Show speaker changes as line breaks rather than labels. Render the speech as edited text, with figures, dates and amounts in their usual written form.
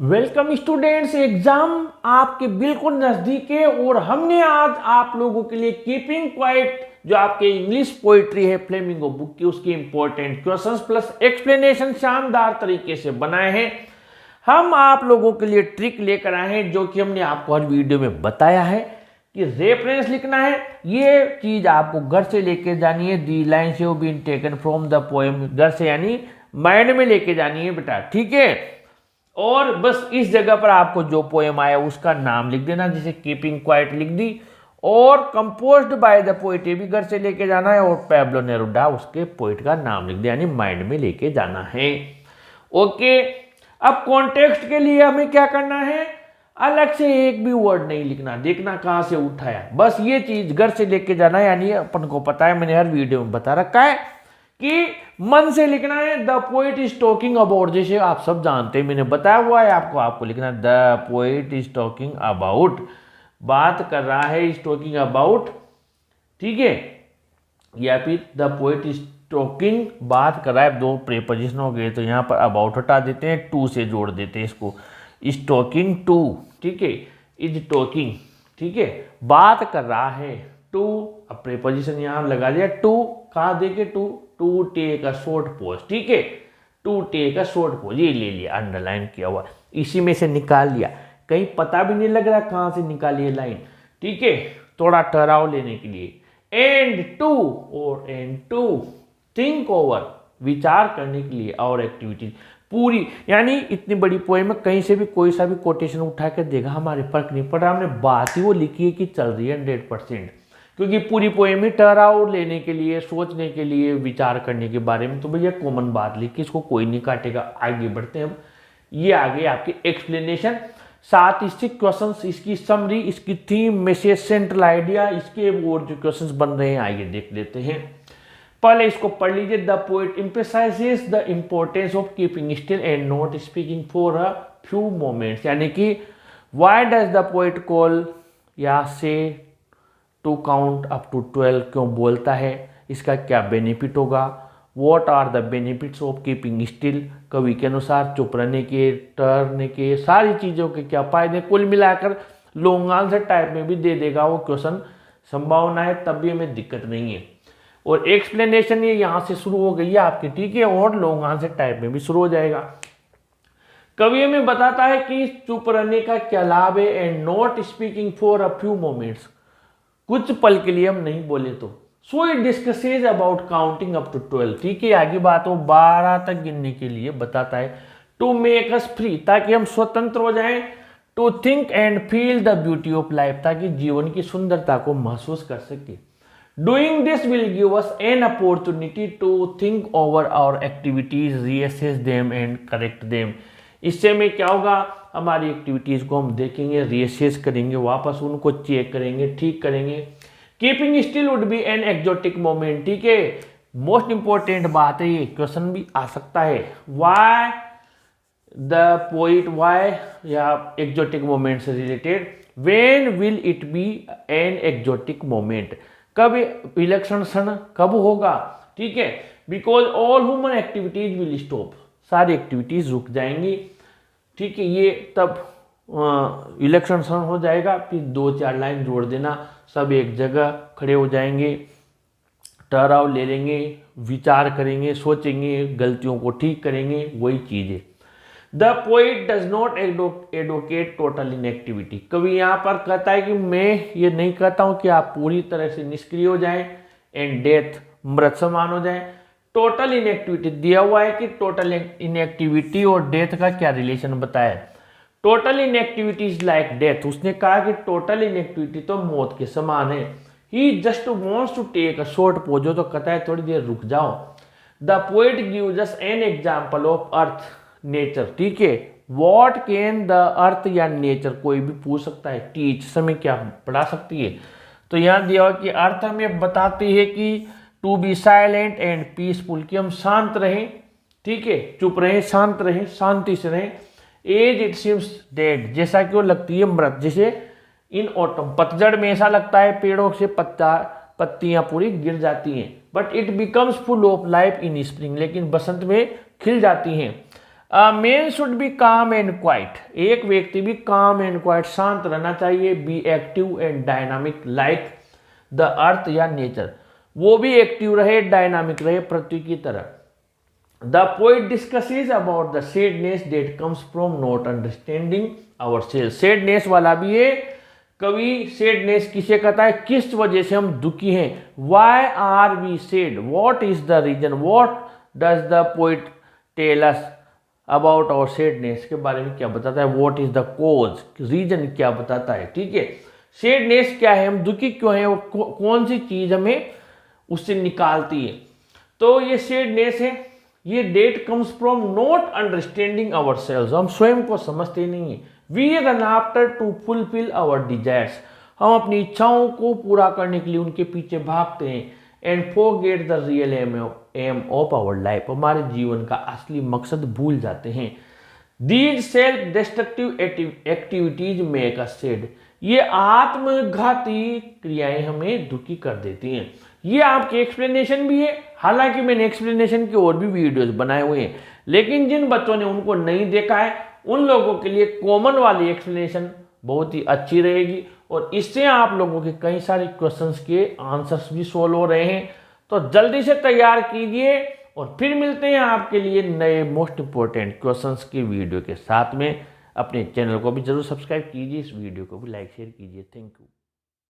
Welcome students, exam आपके बिल्कुल नजदीक है और हमने आज आप लोगों के लिए कीपिंग क्वाइट जो आपके इंग्लिश पोइट्री है फ्लेमिंगो बुक की उसके इंपॉर्टेंट क्वेश्चंस प्लस एक्सप्लेनेशन शानदार तरीके से बनाए हैं। हम आप लोगों के लिए ट्रिक लेकर आए हैं जो कि हमने आपको हर वीडियो में बताया है कि रेफरेंस लिखना है। ये चीज आपको घर से लेके जानी है। The lines have been taken from the poem, घर से यानी माइंड में लेके जानी है बेटा, ठीक है। और बस इस जगह पर आपको जो पोएम आया उसका नाम लिख देना, जैसे कीपिंग क्वाइट लिख दी। और कंपोज्ड बाय द पोइट ये भी घर से लेके जाना है और पैब्लो नेरुडा उसके पोइट का नाम लिख दिया, यानी माइंड में लेके जाना है। ओके, अब कॉन्टेक्स्ट के लिए हमें क्या करना है, अलग से एक भी वर्ड नहीं लिखना, देखना कहां से उठाया, बस ये चीज घर से लेके जाना है। यानी अपन को पता है, मैंने हर वीडियो में बता रखा है कि मन से लिखना है। The poet is talking about, जैसे आप सब जानते हैं, मैंने बताया हुआ है आपको लिखना है the poet is talking about, बात कर रहा है, इज टॉकिंग अबाउट, ठीक है। या फिर द पोइट इज टॉकिंग, बात कर रहा है, दो प्रीपोजिशन हो गए तो यहाँ पर अबाउट हटा देते हैं, टू से जोड़ देते हैं इसको, इज टॉकिंग टू, ठीक है, इज टॉकिंग, ठीक है, बात कर रहा है, टू, अब प्रीपोजिशन यहाँ लगा दिया, टू कहाँ देके, to take a short pause, ठीक है, to take a short pause, ये ले लिया, अंडरलाइन किया हुआ, इसी में से निकाल लिया, कहीं पता भी नहीं लग रहा कहाँ से निकाली है लाइन, ठीक है, थोड़ा ठहराव लेने के लिए। एंड टू, और एंड टू थिंक ओवर, विचार करने के लिए, और एक्टिविटीज पूरी, यानी इतनी बड़ी पोएम में कहीं से भी कोई सा भी कोटेशन उठा कर देगा, हमारे फर्क नहीं पड़ रहा, हमने बात ही वो लिखी है कि चल रही है 100%, क्योंकि पूरी पोएम ही ठहराव लेने के लिए, सोचने के लिए, विचार करने के बारे में, तो भैया कॉमन बात लिखी, इसको कोई नहीं काटेगा। आगे बढ़ते हैं, अब ये आगे आपकी एक्सप्लेनेशन, साथ इससे क्वेश्चंस, इसकी समरी, इसकी थीम, मैसेज, सेंट्रल आइडिया, इसके और जो क्वेश्चंस बन रहे हैं आइए देख लेते हैं। पहले इसको पढ़ लीजिए। The poet emphasises the importance of keeping still and not speaking for a few moments, यानी कि why does the poet call या से टू काउंट अप टू 12, क्यों बोलता है, इसका क्या बेनिफिट होगा, what are the benefits of keeping still, कवि के अनुसार चुप रहने के, ठहरने के, सारी चीज़ों के क्या फायदे, कुल मिलाकर लॉन्ग आंसर टाइप में भी दे देगा वो क्वेश्चन, संभावना है, तब भी हमें दिक्कत नहीं है। और एक्सप्लेनेशन ये यहाँ से शुरू हो गई है आपकी, ठीक है, और लॉन्ग आंसर टाइप में भी शुरू हो जाएगा। कवि हमें बताता है कि चुप रहने का क्या लाभ है, and not speaking for a few moments, कुछ पल के लिए हम नहीं बोले तो। So it discusses about counting up to 12, ठीक है, आगे बात वो 12 तक गिनने के लिए बताता है। टू मेक अस फ्री, ताकि हम स्वतंत्र हो जाएं। To think and feel the beauty of life, ताकि जीवन की सुंदरता को महसूस कर सके। Doing this will give us an opportunity to think over our activities, reassess them and correct them, इससे में क्या होगा, हमारी एक्टिविटीज को हम देखेंगे, रीअसेस करेंगे, वापस उनको चेक करेंगे, ठीक करेंगे। Keeping still would be an exotic moment, ठीक है, मोस्ट इंपॉर्टेंट बात है, ये क्वेश्चन भी आ सकता है, वाई द पोइट, वाई या एक्जोटिक मोमेंट से related, when will it be an exotic moment, कब विलक्षण क्षण कब होगा, ठीक है, because all human activities will stop, सारी एक्टिविटीज रुक जाएंगी, ठीक है, ये तब इलेक्शन क्षण हो जाएगा। फिर 2-4 लाइन जोड़ देना, सब एक जगह खड़े हो जाएंगे, ठहराव ले लेंगे, विचार करेंगे, सोचेंगे, गलतियों को ठीक करेंगे, वही चीज़ है। The poet does not advocate total inactivity, कभी यहाँ पर कहता है कि मैं ये नहीं कहता हूँ कि आप पूरी तरह से निष्क्रिय हो जाएं एंड डेथ, मृत समान हो जाएं। टोटल इनएक्टिविटी दिया हुआ है कि टोटल इनएक्टिविटी और डेथ का क्या रिलेशन बताया, total inactivity is like death, उसने कहा कि टोटल इनएक्टिविटी तो मौत के समान है। He just wants to take a short pause, तो कहता है थोड़ी देर रुक जाओ। The poet gives us an example of earth nature, ठीक है, व्हाट कैन द अर्थ या नेचर, कोई भी पूछ सकता है, टीच समय क्या पढ़ा सकती है, तो यहाँ दिया हुआ कि अर्थ हमें बताती है कि to be silent and peaceful, कि हम शांत रहें, ठीक है, चुप रहें, शांत रहें, शांति से रहें। एज इट सीम्स डेड, जैसा कि वो लगती है मृत, जैसे इन ऑटम, पतझड़ में ऐसा लगता है पेड़ों से पत्तियां पूरी गिर जाती हैं, but it becomes full of life in spring, लेकिन बसंत में खिल जाती हैं। मैन शुड बी काम एंड क्वाइट, एक व्यक्ति भी काम एंड क्वाइट, शांत रहना चाहिए। Be active and dynamic like the earth या नेचर, वो भी एक्टिव रहे, डायनामिक रहे पृथ्वी की तरह। The poet discusses about the sadness that comes from not understanding our self, sadness वाला भी है कवि। सैडनेस किसे कहता है, किस वजह से हम दुखी हैं, why are we sad, what is the reason, what does the poet tell us about our sadness, के बारे में क्या बताता है, what is the cause, reason क्या बताता है। ठीक है, सैडनेस क्या है, हम दुखी क्यों हैं और कौन सी चीज हमें उससे निकालती है। तो ये सैडनेस है, ये that comes from not understanding our selves, हम स्वयं को समझते नहीं है। We run after to fulfil our desires, हम अपनी इच्छाओं को पूरा करने के लिए उनके पीछे भागते हैं। And forget the real aim of our life, हमारे जीवन का असली मकसद भूल जाते हैं। These self destructive activities make us sad, ये आत्मघाती क्रियाएं हमें दुखी कर देती हैं। ये आपकी एक्सप्लेनेशन भी है, हालांकि मैंने एक्सप्लेनेशन के और भी वीडियोस बनाए हुए हैं, लेकिन जिन बच्चों ने उनको नहीं देखा है उन लोगों के लिए कॉमन वाली एक्सप्लेनेशन बहुत ही अच्छी रहेगी और इससे आप लोगों के कई सारे क्वेश्चंस के आंसर्स भी सोल्व हो रहे हैं। तो जल्दी से तैयार कीजिए और फिर मिलते हैं आपके लिए नए मोस्ट इंपॉर्टेंट क्वेश्चंस के वीडियो के साथ में। अपने चैनल को भी जरूर सब्सक्राइब कीजिए, इस वीडियो को भी लाइक शेयर कीजिए। Thank you.